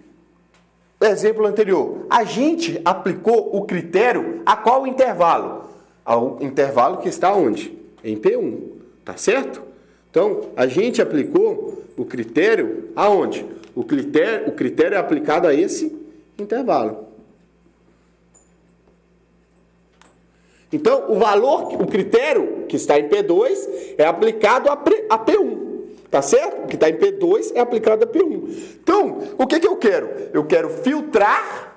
exemplo anterior, a gente aplicou o critério a qual intervalo? Ao intervalo que está onde? Em P1, tá certo? Então, a gente aplicou o critério aonde? O critério é aplicado a esse intervalo. Então, o critério que está em P2 é aplicado a P1, tá certo? O que está em P2 é aplicado a P1. Então, o que eu quero? Eu quero filtrar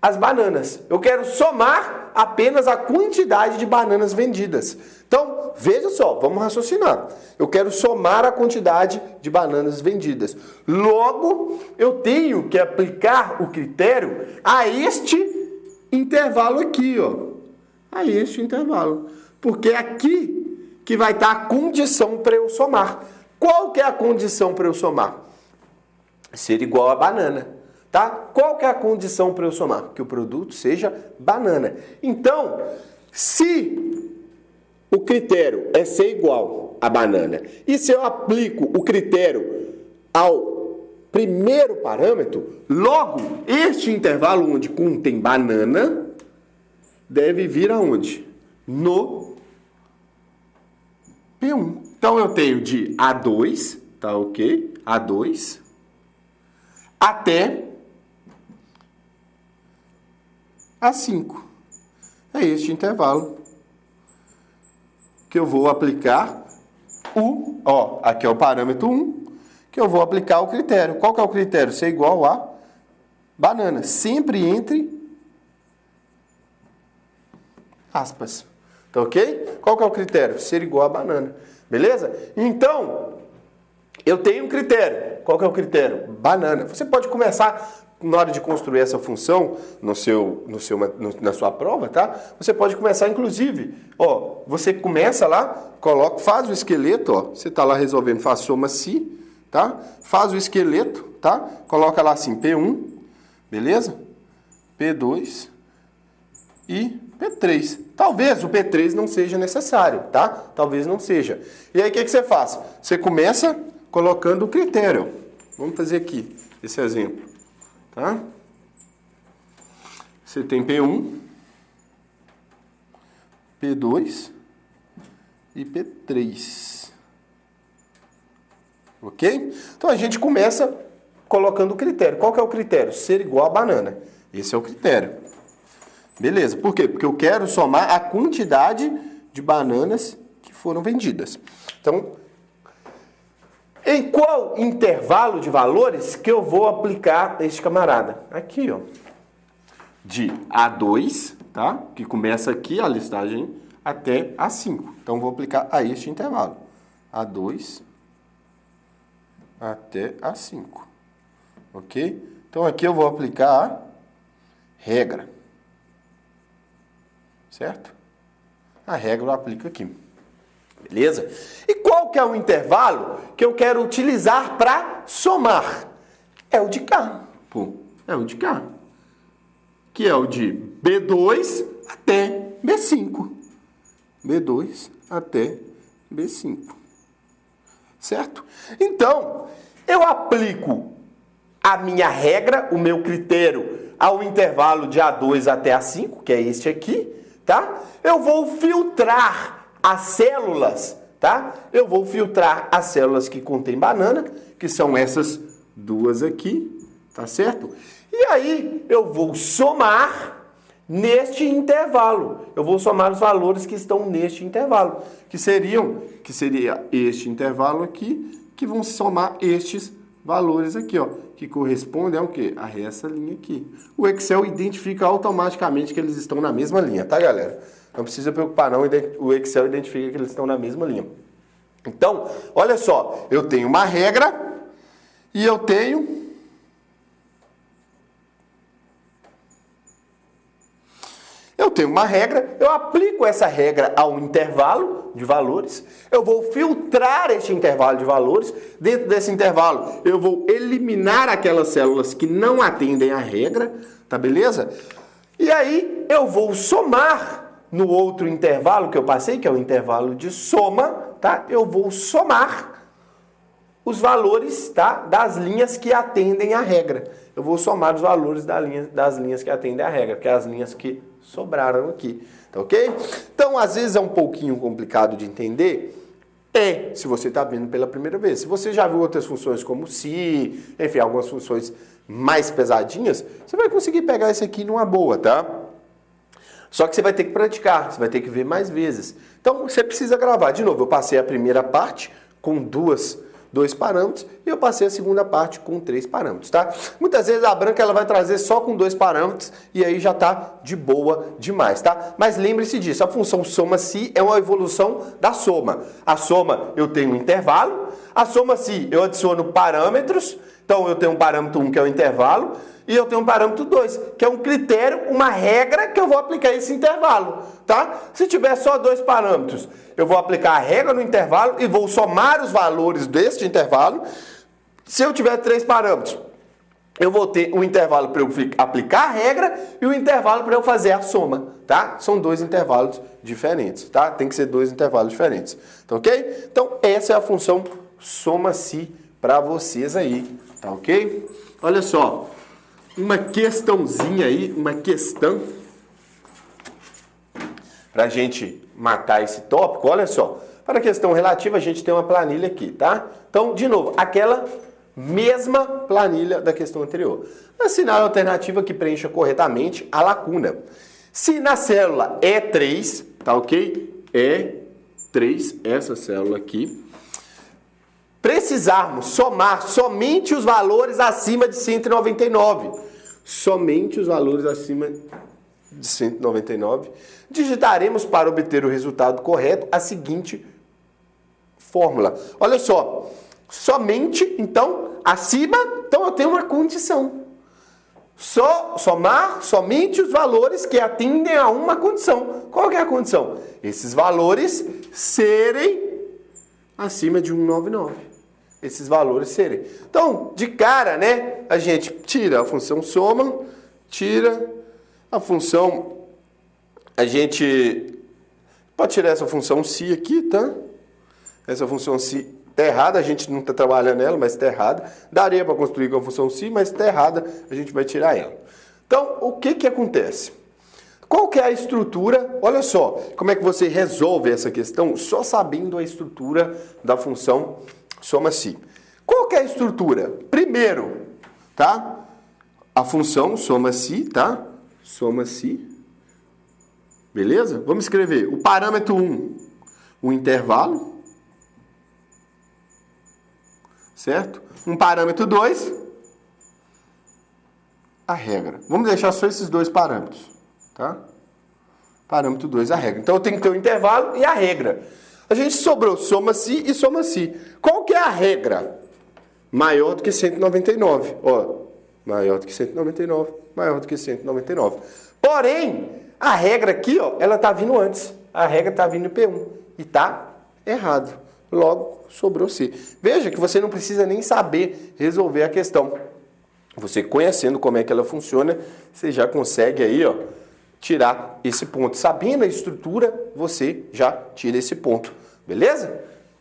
as bananas. Eu quero somar apenas a quantidade de bananas vendidas. Então, veja só, vamos raciocinar. Eu quero somar a quantidade de bananas vendidas. Logo, eu tenho que aplicar o critério a este intervalo aqui, ó. A este intervalo. Porque é aqui que vai estar a condição para eu somar. Qual que é a condição para eu somar? Ser igual a banana, tá? Qual que é a condição para eu somar? Que o produto seja banana. Então, se o critério é ser igual a banana, e se eu aplico o critério ao primeiro parâmetro, logo, este intervalo onde contém banana deve vir aonde? No P1. Então, eu tenho de A2, tá ok? A2, até A5. É este intervalo que eu vou aplicar aqui é o parâmetro 1, que eu vou aplicar o critério. Qual que é o critério? Ser igual a banana. Sempre entre aspas. Tá ok? Qual que é o critério? Ser igual a banana. Beleza? Então, eu tenho um critério. Qual que é o critério? Banana. Você pode começar, na hora de construir essa função na sua prova, tá? Você pode começar, inclusive, você começa lá, faz o esqueleto, você tá lá resolvendo, faz soma-se, tá? Faz o esqueleto, tá? Coloca lá assim, P1, beleza? P2 e P3. Talvez o P3 não seja necessário, tá? Talvez não seja. E aí, o que você faz? Você começa colocando o critério. Vamos fazer aqui esse exemplo, tá? Você tem P1, P2 e P3. Ok? Então, a gente começa colocando o critério. Qual que é o critério? Ser igual a banana. Esse é o critério. Beleza. Por quê? Porque eu quero somar a quantidade de bananas que foram vendidas. Então, em qual intervalo de valores que eu vou aplicar este camarada? Aqui, ó. De A2, tá? Que começa aqui a listagem até A5. Então, vou aplicar a este intervalo. A2 até A5. Ok? Então, aqui eu vou aplicar a regra. Certo? A regra eu aplico aqui. Beleza? E qual que é o intervalo que eu quero utilizar para somar? É o de cá. É o de cá. Que é o de B2 até B5. B2 até B5. Certo? Então, eu aplico a minha regra, o meu critério, ao intervalo de A2 até A5, que é este aqui, tá? Eu vou filtrar as células, tá? Eu vou filtrar as células que contêm banana, que são essas duas aqui, tá certo? E aí eu vou somar neste intervalo. Eu vou somar os valores que estão neste intervalo, que seria este intervalo aqui, que vão somar estes valores aqui, ó, que correspondem ao quê? A essa linha aqui. O Excel identifica automaticamente que eles estão na mesma linha, tá, galera? Não precisa preocupar não, o Excel identifica que eles estão na mesma linha. Então, olha só, eu tenho uma regra e eu tenho uma regra, eu aplico essa regra ao intervalo de valores, eu vou filtrar este intervalo de valores, dentro desse intervalo eu vou eliminar aquelas células que não atendem à regra, tá beleza? E aí eu vou somar no outro intervalo que eu passei, que é o intervalo de soma, tá? Eu vou somar os valores, tá, das linhas que atendem à regra. Eu vou somar os valores das linhas que atendem à regra, que é as linhas que sobraram aqui, tá ok? Então, às vezes é um pouquinho complicado de entender, se você está vendo pela primeira vez. Se você já viu outras funções como se, enfim, algumas funções mais pesadinhas, você vai conseguir pegar isso aqui numa boa, tá? Só que você vai ter que praticar, você vai ter que ver mais vezes. Então, você precisa gravar. De novo, eu passei a primeira parte com dois parâmetros e eu passei a segunda parte com 3 parâmetros, tá? Muitas vezes a branca ela vai trazer só com 2 parâmetros e aí já tá de boa demais, tá? Mas lembre-se disso, a função soma-se é uma evolução da soma. A soma eu tenho um intervalo, a soma-se eu adiciono parâmetros, então eu tenho um parâmetro 1 que é o intervalo, e eu tenho um parâmetro 2, que é um critério, uma regra que eu vou aplicar esse intervalo, tá? Se tiver só 2 parâmetros, eu vou aplicar a regra no intervalo e vou somar os valores deste intervalo. Se eu tiver 3 parâmetros, eu vou ter um intervalo para eu aplicar a regra e um intervalo para eu fazer a soma, tá? São 2 intervalos diferentes, tá? Tem que ser 2 intervalos diferentes, tá ok? Então, essa é a função soma-se para vocês aí, tá ok? Olha só. Uma questãozinha aí, uma questão para a gente matar esse tópico. Olha só, para a questão relativa a gente tem uma planilha aqui, tá? Então, de novo, aquela mesma planilha da questão anterior. Assinale a alternativa que preencha corretamente a lacuna. Se na célula E3, tá ok? E3, essa célula aqui, precisarmos somar somente os valores acima de 199. Somente os valores acima de 199. Digitaremos para obter o resultado correto a seguinte fórmula. Olha só, somente, então, acima, então eu tenho uma condição. Somar somente os valores que atendem a uma condição. Qual que é a condição? Esses valores serem acima de 199. Esses valores serem. Então, de cara, né, a gente tira a função soma, tira a função, a gente pode tirar essa função si aqui, tá? Essa função si está errada, a gente não está trabalhando nela, mas está errada. Daria para construir com a função si, mas está errada, a gente vai tirar ela. Então, o que que acontece? Qual que é a estrutura? Olha só, como é que você resolve essa questão só sabendo a estrutura da função soma-se. Qual que é a estrutura? Primeiro, tá? A função soma-se, tá? Soma-se. Beleza? Vamos escrever o parâmetro 1, o intervalo. Certo? Um parâmetro 2, a regra. Vamos deixar só esses 2 parâmetros, tá? Parâmetro 2, a regra. Então eu tenho que ter o intervalo e a regra. A gente sobrou soma-se e soma-se. Qual que é a regra? Maior do que 199. Ó, maior do que 199, maior do que 199. Porém, a regra aqui, ó, ela tá vindo antes. A regra tá vindo em P1 e tá errado. Logo, sobrou C. Veja que você não precisa nem saber resolver a questão. Você conhecendo como é que ela funciona, você já consegue aí, ó, tirar esse ponto. Sabendo a estrutura, você já tira esse ponto. Beleza?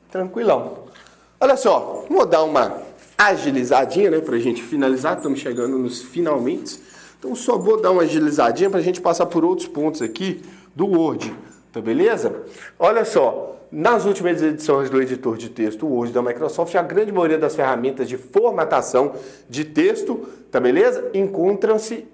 Tranquilão. Olha só, vou dar uma agilizadinha, né, pra gente finalizar. Estamos chegando nos finalmente. Então, só vou dar uma agilizadinha pra gente passar por outros pontos aqui do Word. Tá beleza? Olha só, nas últimas edições do editor de texto Word da Microsoft, a grande maioria das ferramentas de formatação de texto, tá beleza? Encontram-se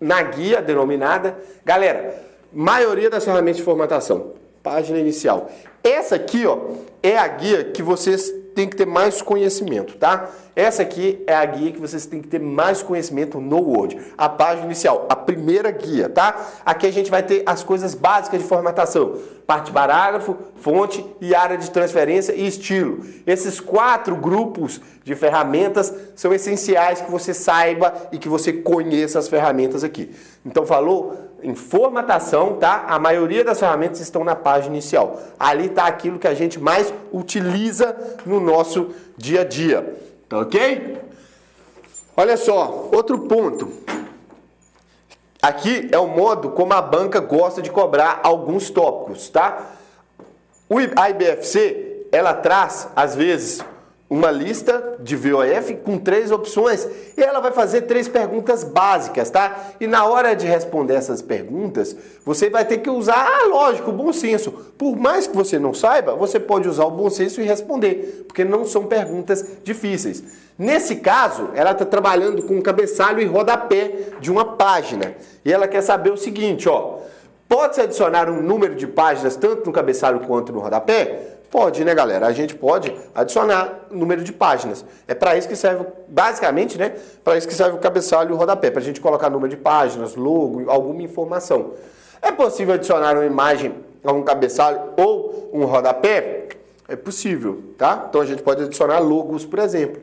na guia denominada, galera, maioria das ferramentas de formatação, página inicial. Essa aqui, ó, é a guia que vocês tem que ter mais conhecimento, tá? Essa aqui é a guia que vocês têm que ter mais conhecimento no Word. A página inicial, a primeira guia, tá? Aqui a gente vai ter as coisas básicas de formatação. Parte de parágrafo, fonte e área de transferência e estilo. Esses 4 grupos de ferramentas são essenciais que você saiba e que você conheça as ferramentas aqui. Então, falou em formatação, tá? A maioria das ferramentas estão na página inicial. Ali está aquilo que a gente mais utiliza no nosso dia a dia. Tá ok? Olha só, outro ponto. Aqui é o modo como a banca gosta de cobrar alguns tópicos, tá? A IBFC, ela traz, às vezes, uma lista de VOF com 3 opções e ela vai fazer 3 perguntas básicas, tá? E na hora de responder essas perguntas, você vai ter que usar, lógico, o bom senso. Por mais que você não saiba, você pode usar o bom senso e responder, porque não são perguntas difíceis. Nesse caso, ela está trabalhando com cabeçalho e rodapé de uma página. E ela quer saber o seguinte, ó. Pode-se adicionar um número de páginas tanto no cabeçalho quanto no rodapé? Pode, né, galera? A gente pode adicionar número de páginas. É para isso que serve, basicamente, né? Para isso que serve o cabeçalho e o rodapé. Para a gente colocar número de páginas, logo, alguma informação. É possível adicionar uma imagem a um cabeçalho ou um rodapé? É possível, tá? Então a gente pode adicionar logos, por exemplo.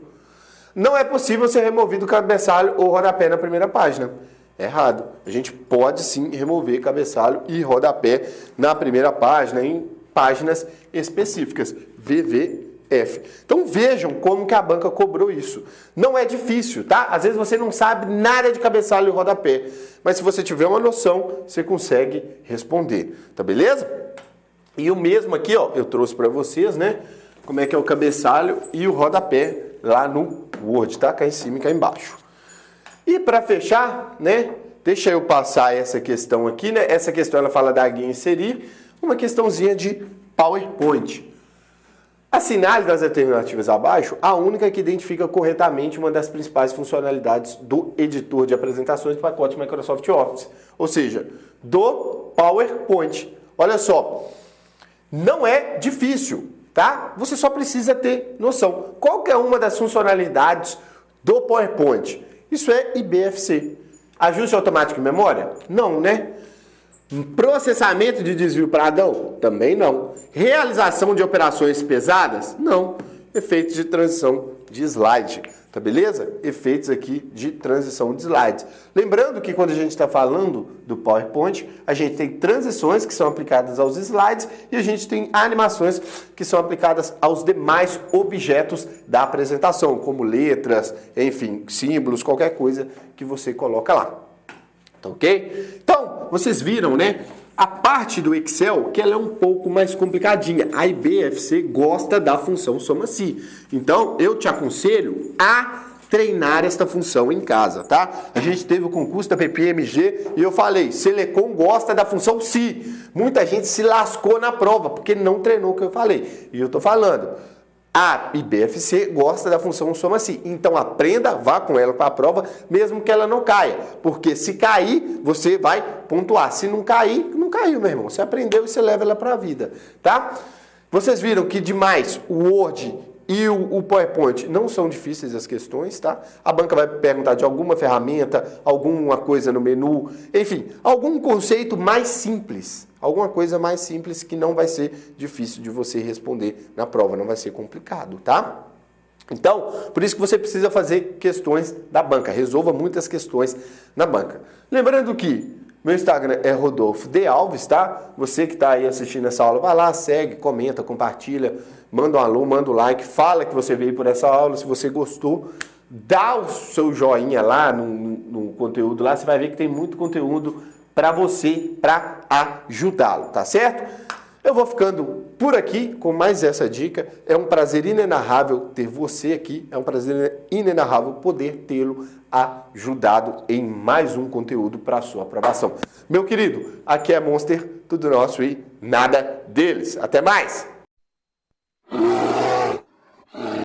Não é possível ser removido o cabeçalho ou rodapé na primeira página. Errado. A gente pode sim remover cabeçalho e rodapé na primeira página, em páginas específicas, VVF. Então vejam como que a banca cobrou isso. Não é difícil, tá? Às vezes você não sabe nada de cabeçalho e rodapé, mas se você tiver uma noção, você consegue responder, tá beleza? E o mesmo aqui, ó, eu trouxe para vocês, né? Como é que é o cabeçalho e o rodapé lá no Word, tá? Cá em cima e cá embaixo. E para fechar, né? Deixa eu passar essa questão aqui, né? Essa questão ela fala da guia inserir, uma questãozinha de PowerPoint. Assinale das alternativas abaixo a única que identifica corretamente uma das principais funcionalidades do editor de apresentações do pacote Microsoft Office, ou seja, do PowerPoint. Olha só, não é difícil, tá? Você só precisa ter noção. Qual que é uma das funcionalidades do PowerPoint? Isso é IBFC. Ajuste automático de memória? Não, né? Processamento de desvio padrão? Também não. Realização de operações pesadas? Não. Efeitos de transição de slide, tá beleza? Efeitos aqui de transição de slides. Lembrando que quando a gente está falando do PowerPoint, a gente tem transições que são aplicadas aos slides e a gente tem animações que são aplicadas aos demais objetos da apresentação, como letras, enfim, símbolos, qualquer coisa que você coloca lá. Tá ok? Então, vocês viram, né? A parte do Excel, que ela é um pouco mais complicadinha. A IBFC gosta da função soma-se. Então, eu te aconselho a treinar esta função em casa, tá? A gente teve o concurso da PPMG e eu falei, Selecom gosta da função se. Muita gente se lascou na prova, porque não treinou o que eu falei. E eu tô falando, a IBFC gosta da função soma-se. Então aprenda, vá com ela para a prova, mesmo que ela não caia. Porque se cair, você vai pontuar. Se não cair, não caiu, meu irmão. Você aprendeu e você leva ela para a vida, tá? Vocês viram que demais o Word e o PowerPoint não são difíceis as questões, tá? A banca vai perguntar de alguma ferramenta, alguma coisa no menu, enfim, algum conceito mais simples. Alguma coisa mais simples que não vai ser difícil de você responder na prova, não vai ser complicado, tá? Então, por isso que você precisa fazer questões da banca, resolva muitas questões na banca. Lembrando que meu Instagram é Rodolfo D. Alves, tá? Você que está aí assistindo essa aula, vai lá, segue, comenta, compartilha, manda um alô, manda um like, fala que você veio por essa aula, se você gostou, dá o seu joinha lá no conteúdo lá, você vai ver que tem muito conteúdo para você, para ajudá-lo, tá certo? Eu vou ficando por aqui com mais essa dica. É um prazer inenarrável ter você aqui, é um prazer inenarrável poder tê-lo ajudado em mais um conteúdo para a sua aprovação. Meu querido, aqui é Monster, tudo nosso e nada deles. Até mais!